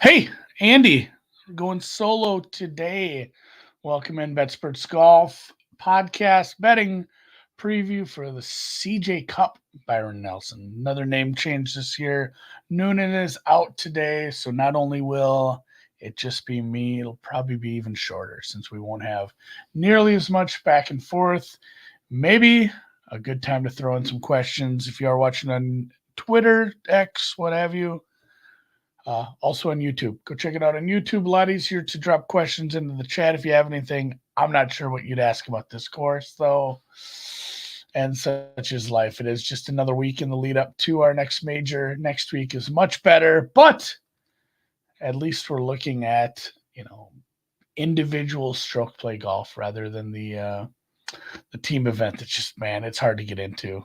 Hey, Andy, going solo today. Welcome in BetSports Golf podcast betting preview for the CJ Cup. Byron Nelson, another name change this year. Noonan is out today, so not only will it just be me, it'll probably be even shorter since we won't have nearly as much back and forth. Maybe a good time to throw in some questions if you are watching on Twitter, X, what have you. Also on YouTube. Go check it out on YouTube. A lot easier to drop questions into the chat if you have anything. I'm not sure what you'd ask about this course, though. And such is life. It is just another week in the lead up to our next major. Next week is much better, but at least we're looking at, individual stroke play golf rather than the team event. It's just, man, it's hard to get into.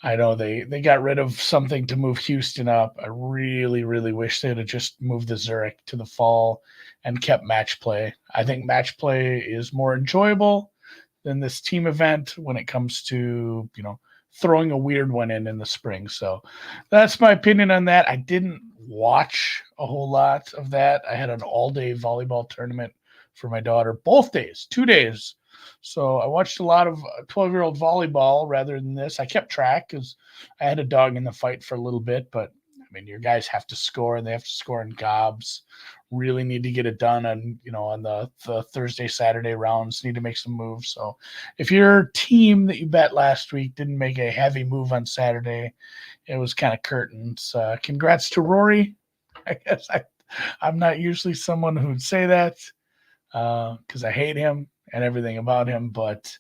I know they got rid of something to move Houston up. I really, really wish they'd have just moved the Zurich to the fall and kept match play. I think match play is more enjoyable than this team event when it comes to, throwing a weird one in the spring. So that's my opinion on that. I didn't watch a whole lot of that. I had an all-day volleyball tournament for my daughter, both days, 2 days. So I watched a lot of 12-year-old volleyball rather than this. I kept track because I had a dog in the fight for a little bit, but I mean, your guys have to score and they have to score in gobs. Really need to get it done on the Thursday, Saturday rounds. Need to make some moves. So if your team that you bet last week didn't make a heavy move on Saturday, it was kind of curtains. Congrats to Rory. I guess I'm not usually someone who'd say that because I hate him and everything about him, but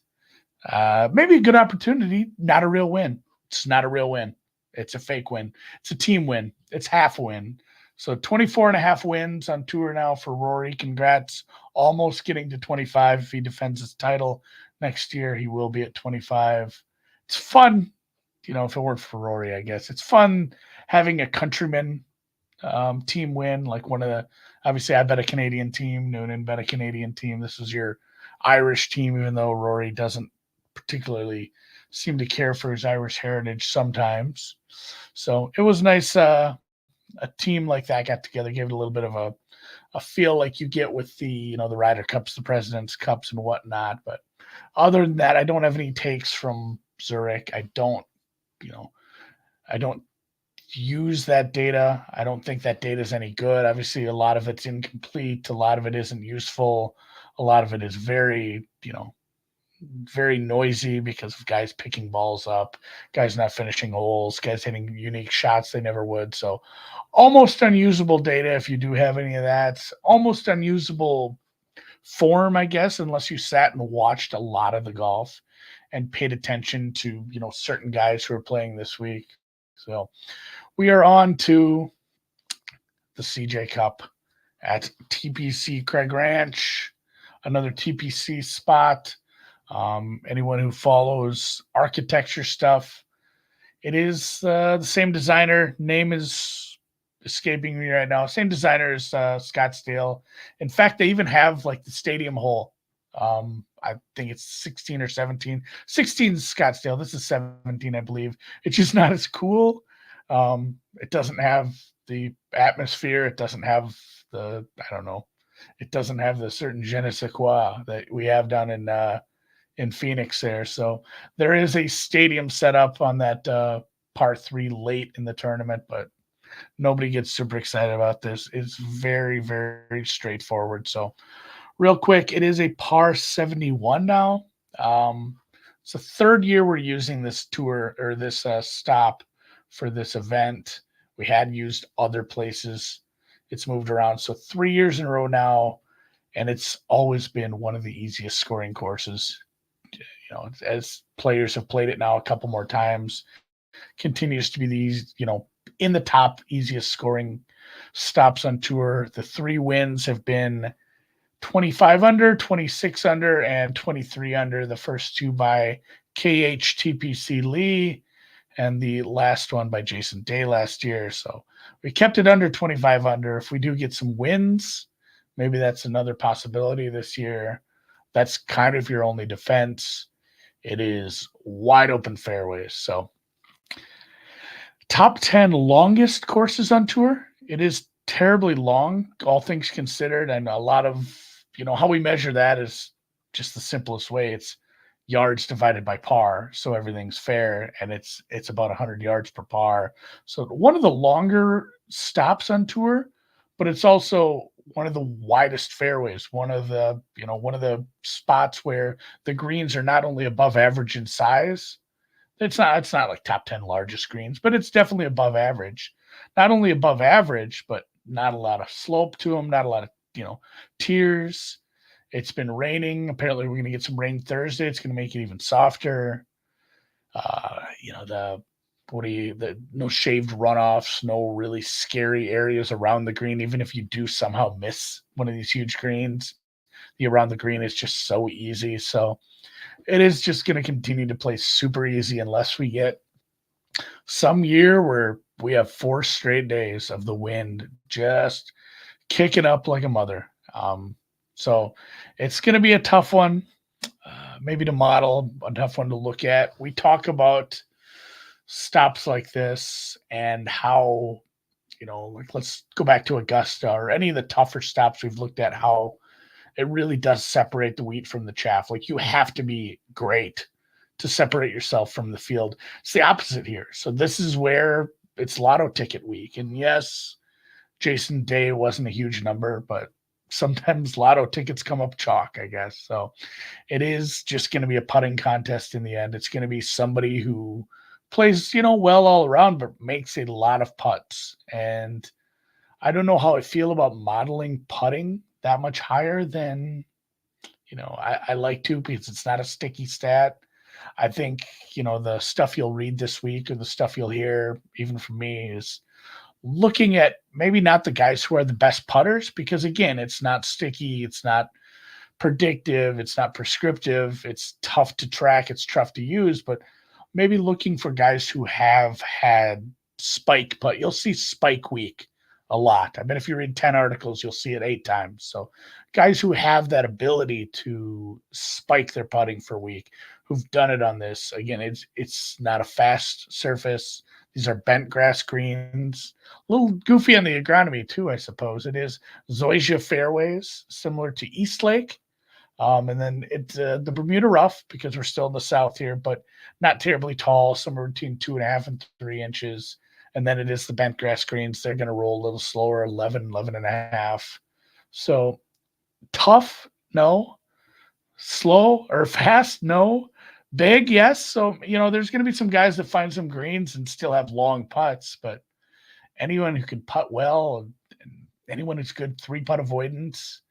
maybe a good opportunity. Not a real win. It's not a real win. It's a fake win. It's a team win. It's half a win. So 24 and a half wins on tour now for Rory. Congrats. Almost getting to 25 if he defends his title next year. He will be at 25. It's fun, if it weren't for Rory, I guess. It's fun having a countryman team win, like one of the, obviously I bet a Canadian team, Noonan bet a Canadian team. This is your Irish team, even though Rory doesn't particularly seem to care for his Irish heritage sometimes. So it was nice. A team like that got together, gave it a little bit of a feel like you get with the Ryder Cups, the President's Cups, and whatnot. But other than that, I don't have any takes from Zurich. I don't use that data. I don't think that data is any good. Obviously, a lot of it's incomplete. A lot of it isn't useful. A lot of it is very, very noisy because of guys picking balls up, guys not finishing holes, guys hitting unique shots they never would. So almost unusable data if you do have any of that. Almost unusable form, I guess, unless you sat and watched a lot of the golf and paid attention to, certain guys who are playing this week. So we are on to the CJ Cup at TPC Craig Ranch, another TPC spot. Anyone who follows architecture stuff, it is the same designer. Name is escaping me right now. Same designer as Scottsdale. In fact, they even have like the stadium hole. I think it's 16 or 17. 16 is Scottsdale. This is 17, I believe. It's just not as cool. It doesn't have the atmosphere. It doesn't have the, I don't know. It doesn't have the certain je ne sais quoi that we have down in Phoenix there. So there is a stadium set up on that par 3 late in the tournament, but nobody gets super excited about this. It's very, very straightforward. So real quick, it is a par 71 now. It's the third year we're using this tour or this stop for this event. We had used other places. It's moved around. So 3 years in a row now, and it's always been one of the easiest scoring courses. As players have played it now a couple more times, continues to be these, in the top easiest scoring stops on tour. The 3 wins have been 25 under, 26 under, and 23 under. The first 2 by KHTPC Lee, and the last one by Jason Day last year. So we kept it under 25 under. If we do get some wins, maybe that's another possibility this year. That's kind of your only defense. It is wide open fairways. So top 10 longest courses on tour. It is terribly long, all things considered, and a lot of how we measure that is just the simplest way. It's yards divided by par, so everything's fair, and it's about 100 yards per par. So one of the longer stops on tour, but it's also one of the widest fairways. One of the spots where the greens are not only above average in size. It's not like top 10 largest greens, but it's definitely above average. Not only above average, but not a lot of slope to them, not a lot of, tiers. It's been raining. Apparently, we're going to get some rain Thursday. It's going to make it even softer. The no shaved runoffs, no really scary areas around the green. Even if you do somehow miss one of these huge greens, the around the green is just so easy. So it is just going to continue to play super easy unless we get some year where we have 4 straight days of the wind just kicking up like a mother. So it's going to be a tough one, maybe to model, a tough one to look at. We talk about stops like this and how, like let's go back to Augusta or any of the tougher stops we've looked at, how it really does separate the wheat from the chaff. Like you have to be great to separate yourself from the field. It's the opposite here. So this is where it's lotto ticket week. And yes, Jason Day wasn't a huge number, but sometimes lotto tickets come up chalk, I guess. So it is just going to be a putting contest in the end. It's going to be somebody who plays, well all around, but makes a lot of putts. And I don't know how I feel about modeling putting that much higher than, I like to, because it's not a sticky stat. I think, the stuff you'll read this week or the stuff you'll hear, even from me, is looking at maybe not the guys who are the best putters, because again, it's not sticky, it's not predictive, it's not prescriptive, it's tough to track, it's tough to use, but maybe looking for guys who have had spike putt. You'll see spike week a lot. I bet if you read 10 articles, you'll see it 8 times. So guys who have that ability to spike their putting for a week, who've done it on this. Again, it's not a fast surface. These are bent grass greens, a little goofy on the agronomy too, I suppose. It is zoysia fairways, similar to Eastlake. And then it's the Bermuda rough, because we're still in the south here, but not terribly tall, somewhere between 2.5 and 3 inches. And then it is the bent grass greens. They're going to roll a little slower, 11.5. So tough, no. Slow or fast, no. Big, yes. So, there's going to be some guys that find some greens and still have long putts, but anyone who can putt well and anyone who's good 3-putt avoidance,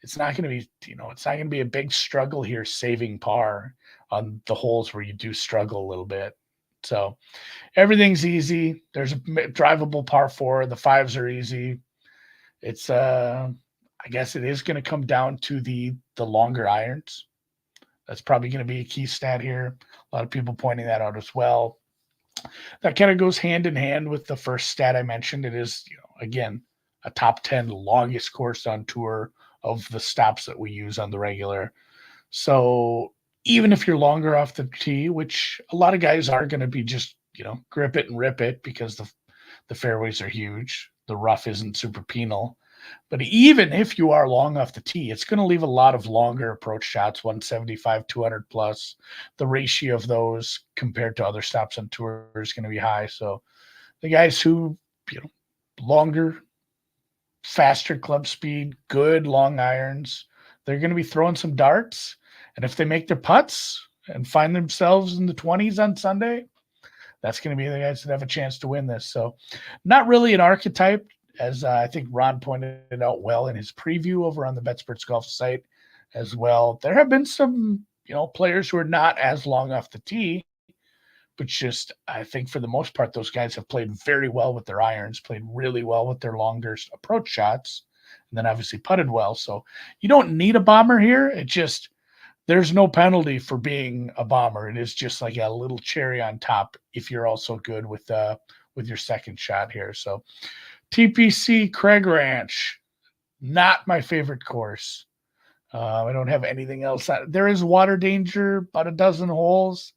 it's not going to be, it's not going to be a big struggle here saving par on the holes where you do struggle a little bit. So everything's easy. There's a drivable par 4. The 5s are easy. It's I guess it is going to come down to the longer irons. That's probably going to be a key stat here. A lot of people pointing that out as well. That kind of goes hand in hand with the first stat I mentioned. It is, again, a top 10 longest course on tour of the stops that we use on the regular. So even if you're longer off the tee, which a lot of guys are going to be just, grip it and rip it because the fairways are huge. The rough isn't super penal. But even if you are long off the tee, it's going to leave a lot of longer approach shots, 175, 200 plus. The ratio of those compared to other stops on tour is going to be high. So the guys who, longer, faster club speed, good long irons, they're going to be throwing some darts. And if they make their putts and find themselves in the 20s on Sunday, that's going to be the guys that have a chance to win this. So not really an archetype, as I think Ron pointed out well in his preview over on the BetSports Golf site as well. There have been some, players who are not as long off the tee, but just, I think for the most part, those guys have played very well with their irons, played really well with their longer approach shots, and then obviously putted well. So you don't need a bomber here. It just, there's no penalty for being a bomber. It is just like a little cherry on top if you're also good with your second shot here. So TPC Craig Ranch, not my favorite course. I don't have anything else. There is water danger, about a dozen holes.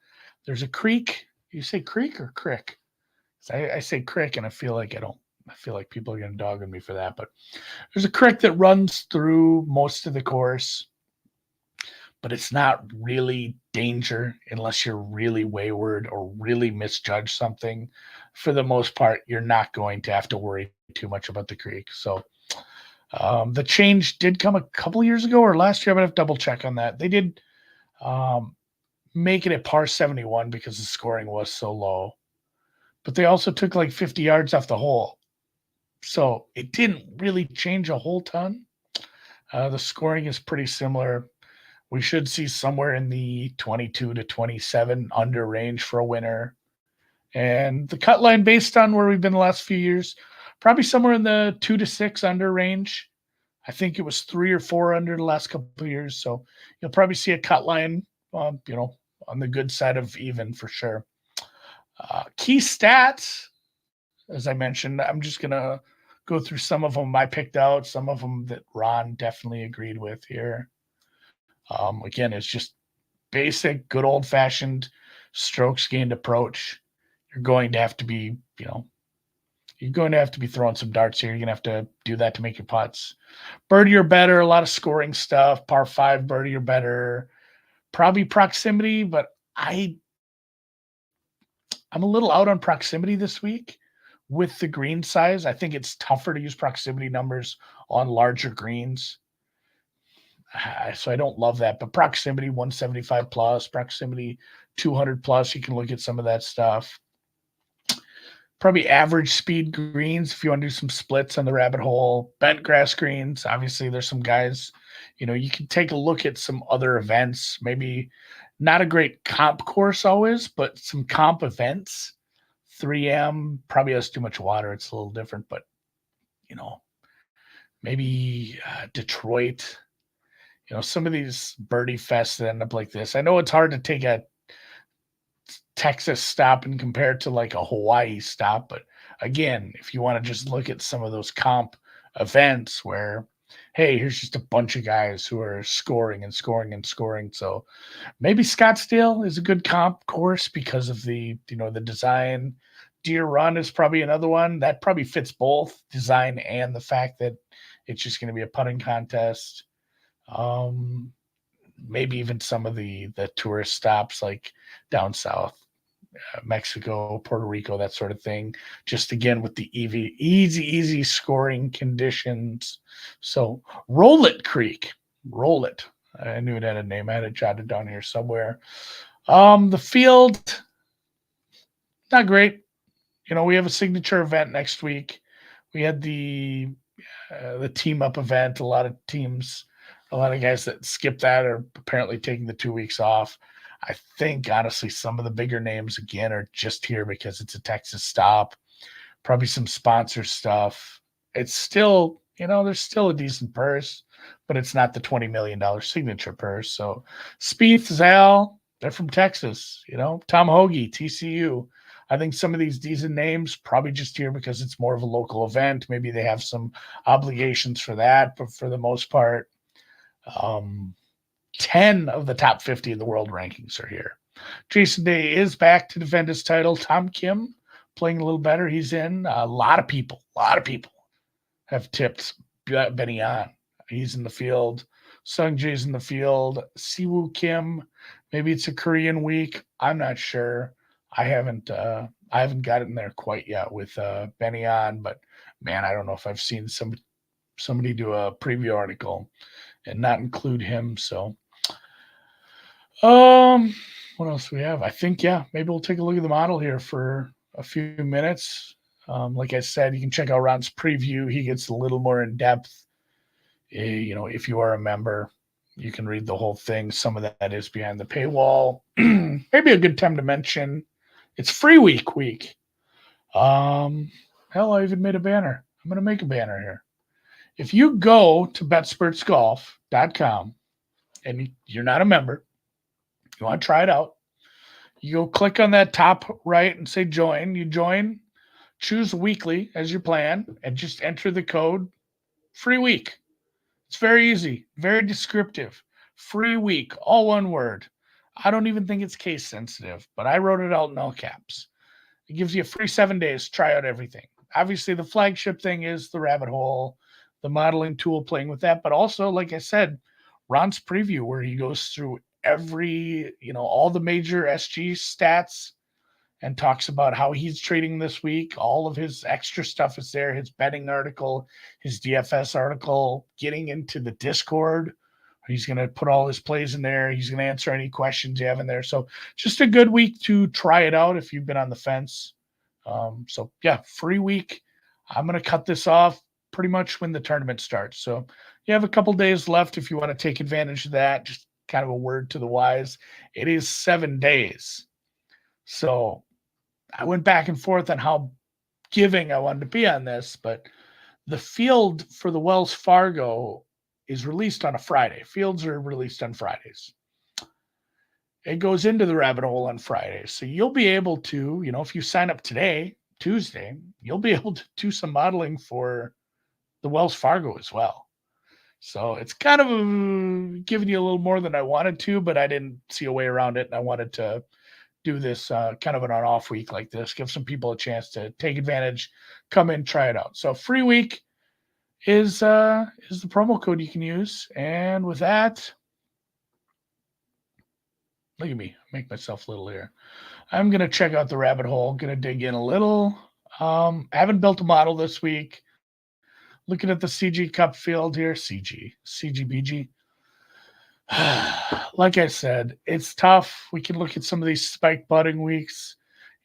There's a creek. You say creek or crick? I say crick, and I feel like I don't I feel like people are going to dog on me for that, but there's a creek that runs through most of the course, but it's not really danger unless you're really wayward or really misjudge something. For the most part, you're not going to have to worry too much about the creek. So the change did come a couple years ago or last year. I'm going to double check on that. They did um, make it a par 71 because the scoring was so low, but they also took like 50 yards off the hole. So it didn't really change a whole ton. The scoring is pretty similar. We should see somewhere in the 22 to 27 under range for a winner. And the cut line, based on where we've been the last few years, probably somewhere in the 2 to 6 under range. I think it was 3 or 4 under the last couple of years. So you'll probably see a cut line, on the good side of even for sure. Key stats, as I mentioned, I'm just going to go through some of them I picked out, some of them that Ron definitely agreed with here. Again, it's just basic, good old fashioned strokes gained approach. You're going to have to be, you're going to have to be throwing some darts here. You're going to have to do that to make your putts. Birdie or better, a lot of scoring stuff. Par 5, birdie or better. Probably proximity, but I'm a little out on proximity this week with the green size. I think it's tougher to use proximity numbers on larger greens. So I don't love that, but proximity 175 plus, proximity 200 plus, you can look at some of that stuff. Probably average speed greens if you want to do some splits on the rabbit hole. Bent grass greens, obviously there's some guys, you can take a look at some other events, maybe not a great comp course always, but some comp events. 3M probably has too much water. It's a little different, but maybe Detroit. Some of these birdie fests that end up like this. I know it's hard to take a Texas stop and compare it to like a Hawaii stop, but again, if you want to just look at some of those comp events where, hey, here's just a bunch of guys who are scoring and scoring and scoring. So maybe Scottsdale is a good comp course because of the design. Deer Run is probably another one that probably fits both design and the fact that it's just going to be a putting contest. Maybe even some of the tourist stops like down south, Mexico, Puerto Rico, that sort of thing. Just again with the easy scoring conditions. So Roll It Creek, Roll It. I knew it had a name. I had it jotted down here somewhere. The field, not great. We have a signature event next week. We had the team up event. A lot of guys that skip that are apparently taking the 2 weeks off. I think, honestly, some of the bigger names, again, are just here because it's a Texas stop. Probably some sponsor stuff. It's still, there's still a decent purse, but it's not the $20 million signature purse. So Spieth, Zal, they're from Texas. Tom Hoagie, TCU. I think some of these decent names probably just here because it's more of a local event. Maybe they have some obligations for that, but for the most part, 10 of the top 50 in the world rankings are here. Jason Day is back to defend his title. Tom Kim playing a little better. He's in. A lot of people have tipped Benny on. He's in the field. Sung Jae's in the field. Siwoo Kim. Maybe it's a Korean week. I'm not sure. I haven't got in there quite yet with Benny on, but man, I don't know if I've seen somebody do a preview article and not include him. So, what else do we have? I think, maybe we'll take a look at the model here for a few minutes. Like I said, you can check out Ron's preview. He gets a little more in depth. If you are a member, you can read the whole thing. Some of that is behind the paywall. Maybe a good time to mention it's free week. Hell, I even made a banner. I'm going to make a banner here. If you go to betspurtsgolf.com and you're not a member, you want to try it out, you go click on that top right and say join. You join, choose weekly as your plan, and just enter the code free week. It's very easy, very descriptive. Free week, all one word. I don't even think it's case sensitive, but I wrote it out in all caps. It gives you a free 7 days. Try out everything. obviously the flagship thing is the rabbit hole, the modeling tool, playing with that, but also, like I said, Ron's preview where he goes through every, all the major SG stats and talks about how he's trading this week. All of his extra stuff is there, his betting article, his DFS article, getting into the Discord. He's going to put all his plays in there. He's going to answer any questions you have in there. So just a good week to try it out if you've been on the fence. So yeah, free week. I'm going to cut this off pretty much when the tournament starts. So you have a couple days left if you want to take advantage of that. Just kind of a word to the wise. It is 7 days. So I went back and forth on how giving I wanted to be on this, but the field for the Wells Fargo is released on a Friday. Fields are released on Fridays. It goes into the rabbit hole on Fridays. So you'll be able to, if you sign up today, Tuesday, you'll be able to do some modeling for the Wells Fargo as well. So it's kind of giving you a little more than I wanted to, but I didn't see a way around it. And I wanted to do this kind of an on-off week like this, give some people a chance to take advantage, come in, try it out. So free week is the promo code you can use. And with that, look at me, make myself little here. I'm going to check out the rabbit hole, going to dig in a little. I haven't built a model this week. Looking at the CG Cup field here, CGBG. Like I said, it's tough. We can look at some of these spike putting weeks.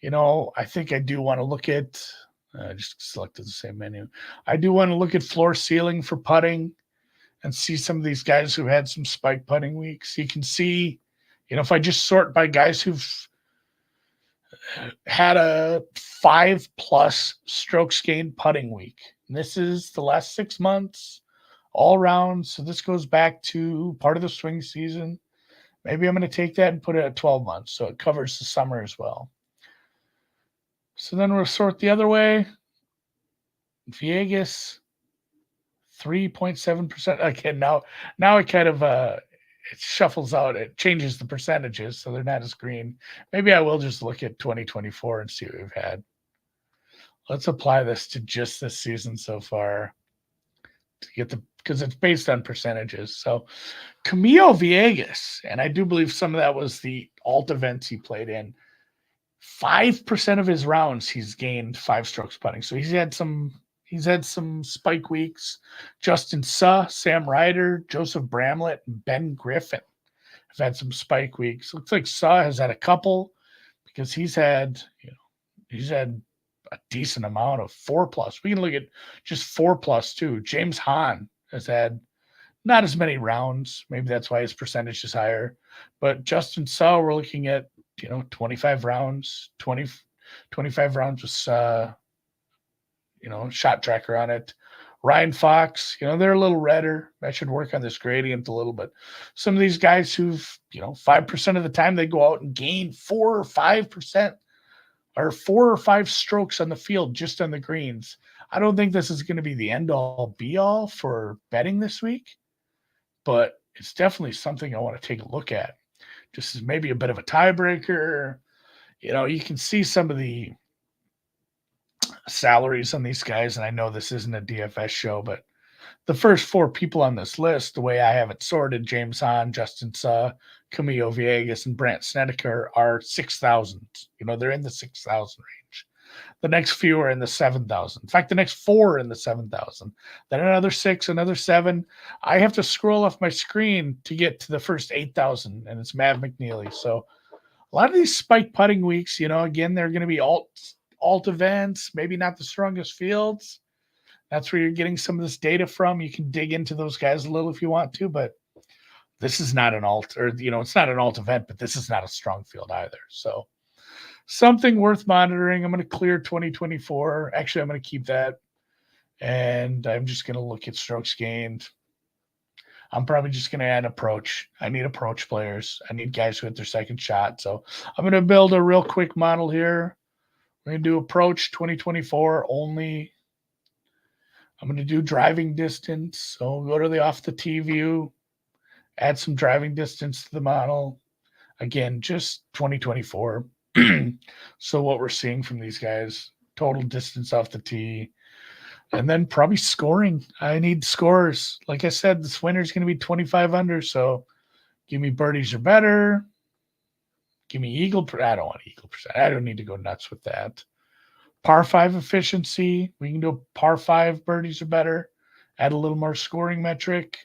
I think I do want to look at, just selected the same menu. I do want to look at floor ceiling for putting and see some of these guys who had some spike putting weeks. You can see, if I just sort by guys who've had a 5+ strokes gained putting week. And this is the last 6 months, all round. So this goes back to part of the swing season. Maybe I'm going to take that and put it at 12 months. So it covers the summer as well. So then we'll sort the other way. Vegas, 3.7%. Again, now it kind of it shuffles out. It changes the percentages, so they're not as green. Maybe I will just look at 2024 and see what we've had. Let's apply this to just this season so far to get because it's based on percentages. So Camilo Villegas, and I do believe some of that was the alt events he played in. 5% of his rounds he's gained 5 strokes putting. So he's had some spike weeks. Justin Suh, Sam Ryder, Joseph Bramlett, and Ben Griffin have had some spike weeks. Looks like Suh has had a couple because he's had a decent amount of 4+. We can look at just 4+ too. James Hahn has had not as many rounds. Maybe that's why his percentage is higher. But Justin Suh, we're looking at 25 rounds, 25 rounds with shot tracker on it. Ryan Fox, they're a little redder. I should work on this gradient a little bit. Some of these guys who've, 5% of the time they go out and gain 4 or 5%. Or 4 or 5 strokes on the field just on the greens. I don't think this is going to be the end-all, be-all for betting this week, but it's definitely something I want to take a look at. Just as maybe a bit of a tiebreaker. You can see some of the salaries on these guys, and I know this isn't a DFS show, but the first 4 people on this list, the way I have it sorted, James Hahn, Justin Suh, Camilo Villegas, and Brandt Snedeker are 6,000. They're in the 6,000 range. The next few are in the 7,000. In fact, the next 4 are in the 7,000. Then another 6, another 7. I have to scroll off my screen to get to the first 8,000, and it's Mav McNeely. So a lot of these spike putting weeks, again, they're going to be alt events, maybe not the strongest fields. That's where you're getting some of this data from. You can dig into those guys a little if you want to, but this is not an alt, or it's not an alt event, but this is not a strong field either. So something worth monitoring. I'm going to clear 2024. Actually, I'm going to keep that, and I'm just going to look at strokes gained. I'm probably just going to add approach. I need approach players. I need guys who hit their second shot. So I'm going to build a real quick model here. We're going to do approach 2024 only. I'm going to do driving distance. So we'll go to the off the tee view, add some driving distance to the model. Again, just 2024. So what we're seeing from these guys, total distance off the tee, and then probably scoring. I need scores. Like I said, this winner's going to be 25 under, so give me birdies or better. Give me eagle. I don't want eagle percent. I don't need to go nuts with that. Par 5 efficiency. We can do a par 5 birdies or better. Add a little more scoring metric.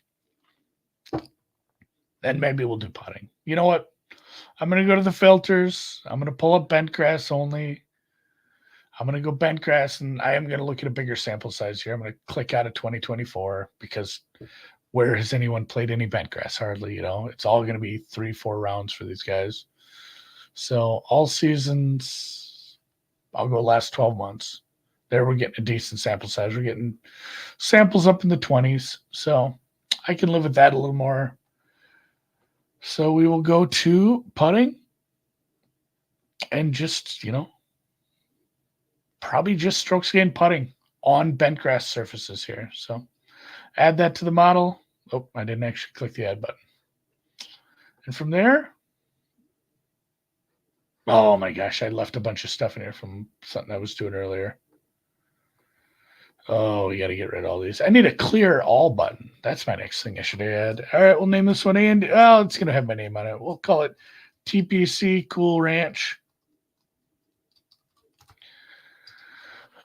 Then maybe we'll do putting. You know what? I'm going to go to the filters. I'm going to pull up bent grass only. I'm going to go bent grass, and I am going to look at a bigger sample size here. I'm going to click out of 2024 because where has anyone played any bent grass? Hardly, It's all going to be 3-4 rounds for these guys. So all seasons, I'll go last 12 months. There we're getting a decent sample size. We're getting samples up in the 20s. So I can live with that a little more. So we will go to putting and just, probably just strokes gained putting on bent grass surfaces here. So add that to the model. Oh, I didn't actually click the add button. And from there, oh my gosh, I left a bunch of stuff in here from something I was doing earlier. Oh, we got to get rid of all these. I need a clear all button. That's my next thing I should add. All right, we'll name this one Andy. Oh, it's going to have my name on it. We'll call it TPC Craig Ranch.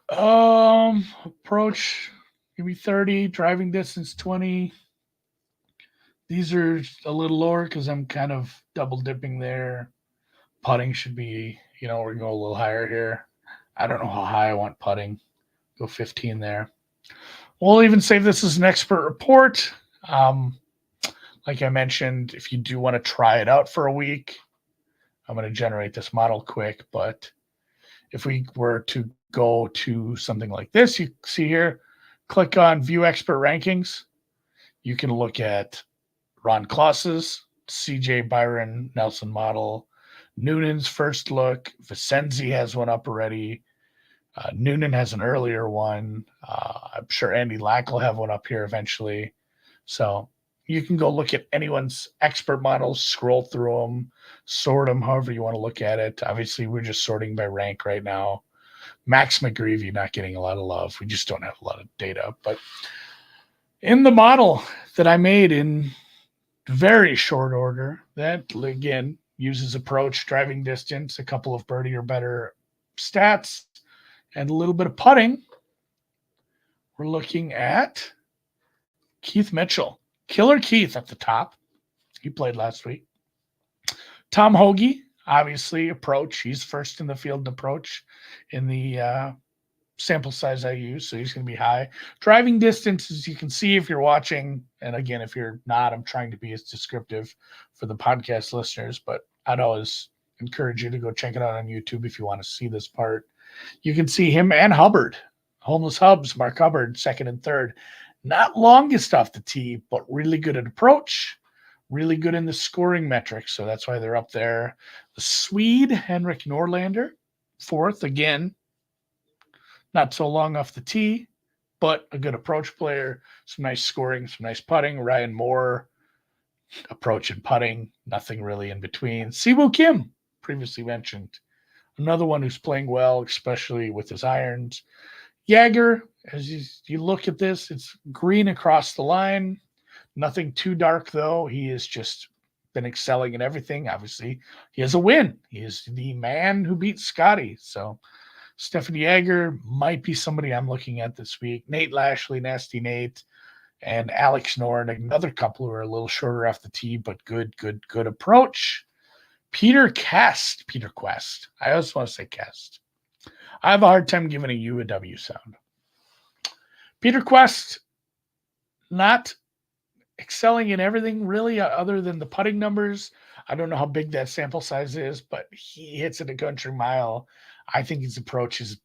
Approach, give me 30. Driving distance, 20. These are a little lower because I'm kind of double dipping there. Putting should be, we're going to go a little higher here. I don't know how high I want putting. Go 15 there. We'll even save this as an expert report. Like I mentioned, if you do want to try it out for a week, I'm going to generate this model quick. But if we were to go to something like this, you see here, click on View Expert Rankings. You can look at Ron Klaus's, CJ Byron Nelson model, Noonan's first look. Vicenzi has one up already. Noonan has an earlier one. I'm sure Andy Lack will have one up here eventually. So you can go look at anyone's expert models, scroll through them, sort them however you want to look at it. Obviously, we're just sorting by rank right now. Max McGreevy not getting a lot of love. We just don't have a lot of data. But in the model that I made in very short order, that, again, uses approach, driving distance, a couple of birdie or better stats, and a little bit of putting, we're looking at Keith Mitchell. Killer Keith at the top. He played last week. Tom Hoagie, obviously, approach. He's first in the field in approach in the sample size I use, so he's going to be high. Driving distance, as you can see if you're watching, and again, if you're not, I'm trying to be as descriptive for the podcast listeners, but I'd always encourage you to go check it out on YouTube if you want to see this part. You can see him and Hubbard, Homeless Hubs, Mark Hubbard, second and third. Not longest off the tee, but really good at approach, really good in the scoring metrics, so that's why they're up there. The Swede, Henrik Norlander, fourth, again, not so long off the tee, but a good approach player, some nice scoring, some nice putting. Ryan Moore, approach and putting, nothing really in between. Siwoo Kim, previously mentioned, another one who's playing well, especially with his irons. Jaeger, as you look at this, it's green across the line. Nothing too dark, though. He has just been excelling in everything. Obviously, he has a win. He is the man who beat Scotty. So Stefan Jaeger might be somebody I'm looking at this week. Nate Lashley, Nasty Nate, and Alex Nord, another couple who are a little shorter off the tee, but good approach. Peter Quest. I always want to say Quest. I have a hard time giving a U a W sound. Peter Quest, not excelling in everything really other than the putting numbers. I don't know how big that sample size is, but he hits it a country mile. I think his approach is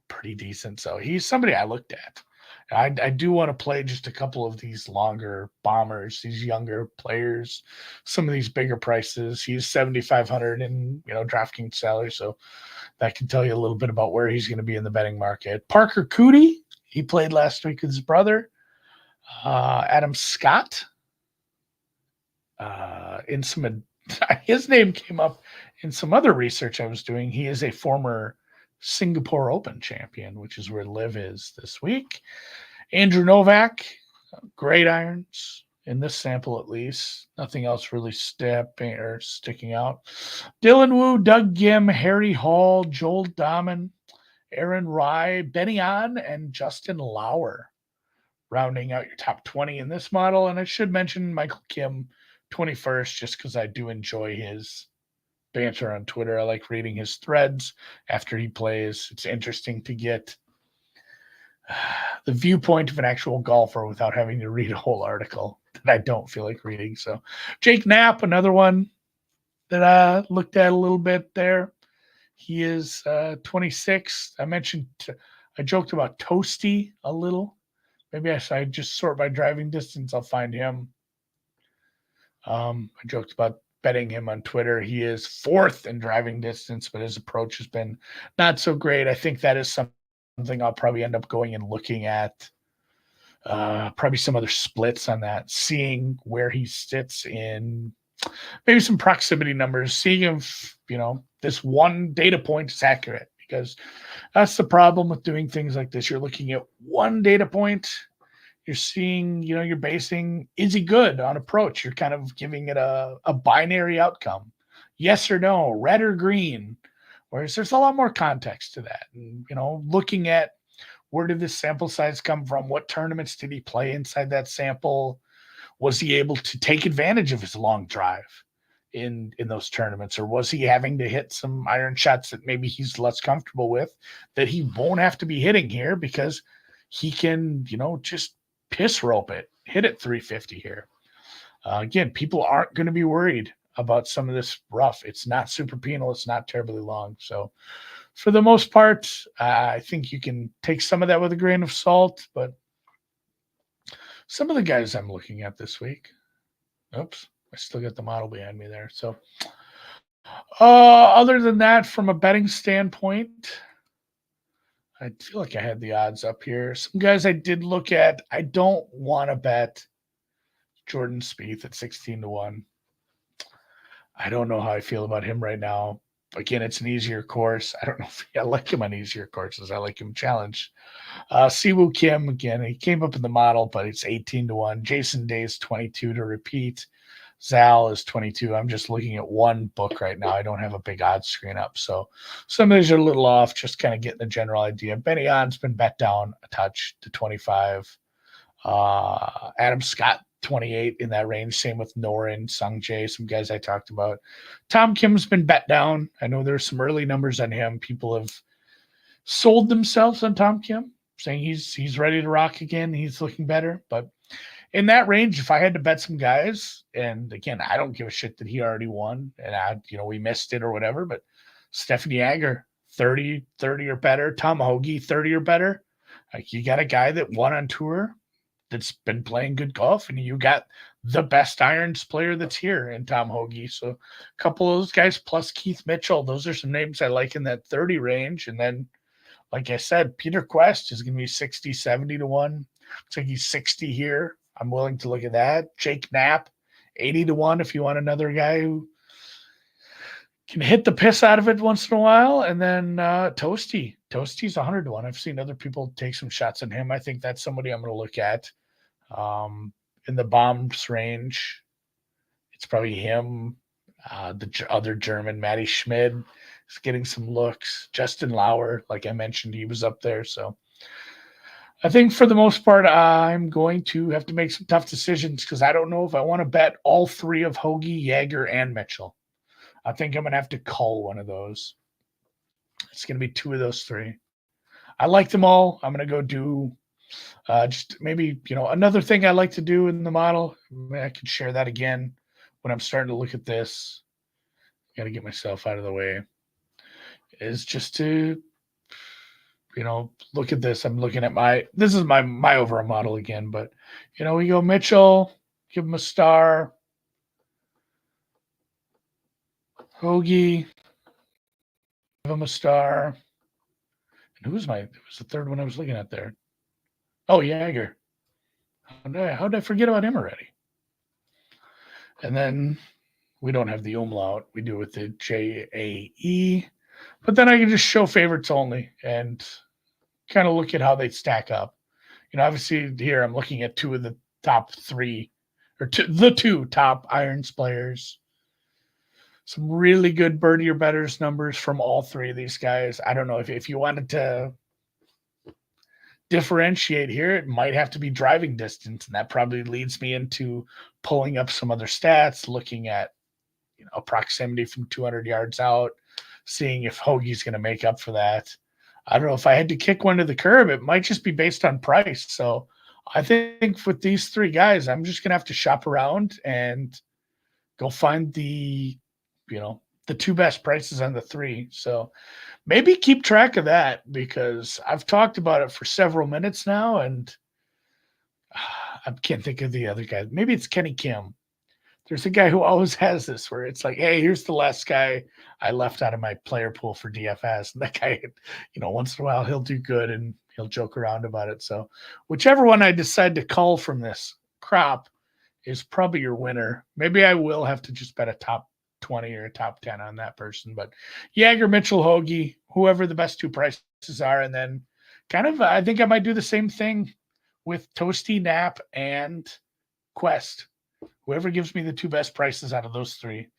pretty decent. So he's somebody I looked at. I do want to play just a couple of these longer bombers, these younger players, some of these bigger prices. He's $7,500 in DraftKings salary, so that can tell you a little bit about where he's going to be in the betting market. Parker Cootie, he played last week with his brother. Adam Scott, his name came up in some other research I was doing. He is a former Singapore Open champion, which is where Liv is this week. Andrew Novak, great irons in this sample at least. Nothing else really sticking out. Dylan Wu, Doug Gim, Harry Hall, Joel Dahman, Aaron Rai, Benny An, and Justin Lauer, rounding out your top 20 in this model. And I should mention Michael Kim, 21st, just because I do enjoy his banter on Twitter. I like reading his threads after he plays. It's interesting to get the viewpoint of an actual golfer without having to read a whole article that I don't feel like reading. So Jake Knapp, another one that I looked at a little bit there. He is 26. I joked about Toasty a little. Maybe I just sort by driving distance. I'll find him. I joked about betting him on Twitter. He is 4th in driving distance, but his approach has been not so great. I think that is something I'll probably end up going and looking at. Probably some other splits on that, seeing where he sits in maybe some proximity numbers, seeing if, this one data point is accurate, because that's the problem with doing things like this. You're looking at one data point. You're seeing, you're basing, is he good on approach? You're kind of giving it a binary outcome. Yes or no, red or green. Whereas there's a lot more context to that. And, looking at where did this sample size come from? What tournaments did he play inside that sample? Was he able to take advantage of his long drive in those tournaments? Or was he having to hit some iron shots that maybe he's less comfortable with that he won't have to be hitting here because he can, just piss rope it, hit it 350 here. Again, people aren't going to be worried about some of this rough. It's not super penal. It's not terribly long. So for the most part, I think you can take some of that with a grain of salt, but some of the guys I'm looking at this week, oops, I still got the model behind me there. So other than that, from a betting standpoint, I feel like I had the odds up here. Some guys I did look at. I don't want to bet Jordan Spieth at 16-1. I don't know how I feel about him right now. Again, it's an easier course. I don't know if I like him on easier courses. I like him challenged. Siwoo Kim, again, he came up in the model, but it's 18-1. Jason Day is 22 to repeat. Zal is 22. I'm just looking at one book right now. I don't have a big odds screen up. So some of these are a little off, just kind of getting the general idea. Benny On's been bet down a touch to 25. Adam Scott, 28 in that range. Same with Norin, Sung Jae, some guys I talked about. Tom Kim's been bet down. I know there's some early numbers on him. People have sold themselves on Tom Kim, saying he's ready to rock again. He's looking better. But in that range, if I had to bet some guys, and again, I don't give a shit that he already won and we missed it or whatever, but Stefan Jaeger, 30 or better. Tom Hoagie, 30 or better. Like, you got a guy that won on tour that's been playing good golf, and you got the best irons player that's here in Tom Hoagie. So a couple of those guys plus Keith Mitchell, those are some names I like in that 30 range. And then, like I said, Peter Quest is going to be 60, 70-1. Looks like he's 60 here. I'm willing to look at that. Jake Knapp, 80-1 if you want another guy who can hit the piss out of it once in a while. And then Toasty's 100-1. I've seen other people take some shots on him. I think that's somebody I'm going to look at. In the bombs range, it's probably him. The other German, Matty Schmid, is getting some looks. Justin Lauer, like I mentioned, he was up there. So I think for the most part, I'm going to have to make some tough decisions because I don't know if I want to bet all three of Hoagie, Jaeger, and Mitchell. I think I'm going to have to call one of those. It's going to be two of those three. I like them all. I'm going to go do just maybe, another thing I like to do in the model. I can share that again when I'm starting to look at this. Got to get myself out of the way. Is just to, look at this. I'm looking at this is my overall model again, but, we go Mitchell, give him a star. Hoagie, give him a star. And who was the third one I was looking at there? Oh, Jaeger. How did I forget about him already? And then we don't have the umlaut. We do it with the JAE. But then I can just show favorites only and kind of look at how they stack up. Obviously here I'm looking at two of the top three, or the two top irons players. Some really good birdie or betters numbers from all three of these guys. I don't know if you wanted to differentiate here, it might have to be driving distance, and that probably leads me into pulling up some other stats, looking at proximity from 200 yards out, seeing if Hoagie's going to make up for that. I don't know if I had to kick one to the curb, it might just be based on price. So I think with these three guys, I'm just going to have to shop around and go find the two best prices on the three. So maybe keep track of that, because I've talked about it for several minutes now, and I can't think of the other guy. Maybe it's Kenny Kim. There's a guy who always has this where it's like, hey, here's the last guy I left out of my player pool for DFS. And that guy, once in a while he'll do good and he'll joke around about it. So whichever one I decide to call from this crop is probably your winner. Maybe I will have to just bet a top 20 or a top 10 on that person. But Jagger, Mitchell, Hoagie, whoever the best two prices are. And then I think I might do the same thing with Toasty, Knapp, and Quest. Whoever gives me the two best prices out of those three.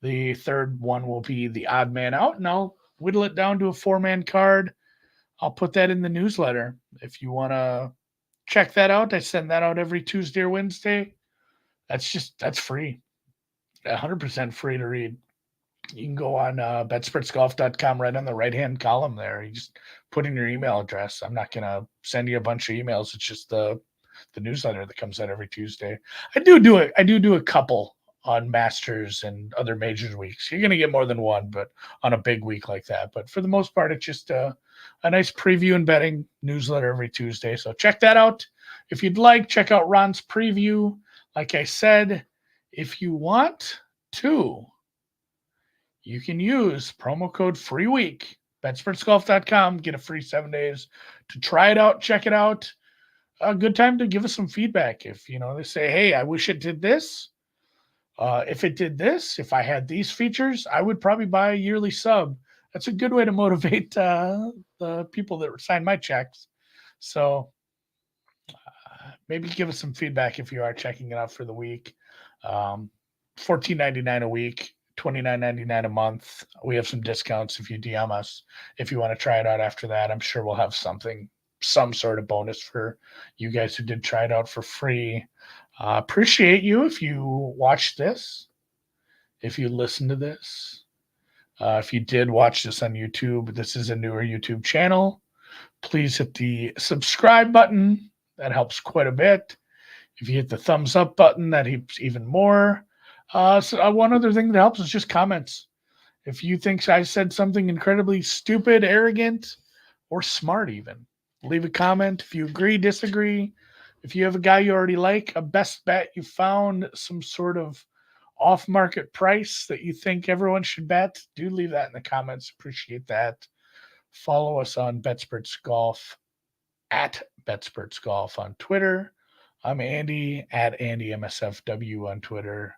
The third one will be the odd man out, and I'll whittle it down to a 4-man card. I'll put that in the newsletter. If you want to check that out, I send that out every Tuesday or Wednesday. That's free. 100% free to read. You can go on betspertsgolf.com, right on the right-hand column there. You just put in your email address. I'm not going to send you a bunch of emails. It's just the newsletter that comes out every Tuesday. I do a couple on Masters and other majors weeks. You're going to get more than one, but on a big week like that. But for the most part, it's just a nice preview and betting newsletter every Tuesday. So check that out. If you'd like, check out Ron's preview. Like I said, if you want to, you can use promo code FREEWEEK, betspertsgolf.com, get a free 7 days to try it out, check it out. A good time to give us some feedback. If they say, hey, I wish it did this. If it did this, if I had these features, I would probably buy a yearly sub. That's a good way to motivate the people that sign my checks. So maybe give us some feedback if you are checking it out for the week. $14.99 a week, $29.99 a month. We have some discounts if you DM us. If you want to try it out after that, I'm sure we'll have some sort of bonus for you guys who did try it out for free. Appreciate you if you watched this, if you listened to this. If you did watch this on YouTube, this is a newer YouTube channel. Please hit the subscribe button. That helps quite a bit. If you hit the thumbs up button, that helps even more. One other thing that helps is just comments. If you think I said something incredibly stupid, arrogant, or smart even, leave a comment. If you agree, disagree, if you have a guy you already like, a best bet you found, some sort of off-market price that you think everyone should bet, do leave that in the comments. Appreciate that. Follow us on BetSperts Golf, at BetSperts Golf on Twitter. I'm Andy, at AndyMSFW on Twitter.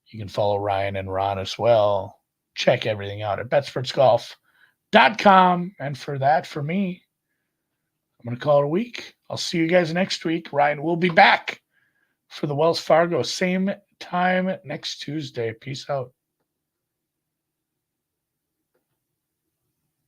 You can follow Ryan and Ron as well. Check everything out at betspertsgolf.com. And for me, I'm going to call it a week. I'll see you guys next week. Ryan will be back for the Wells Fargo, same time next Tuesday. Peace out.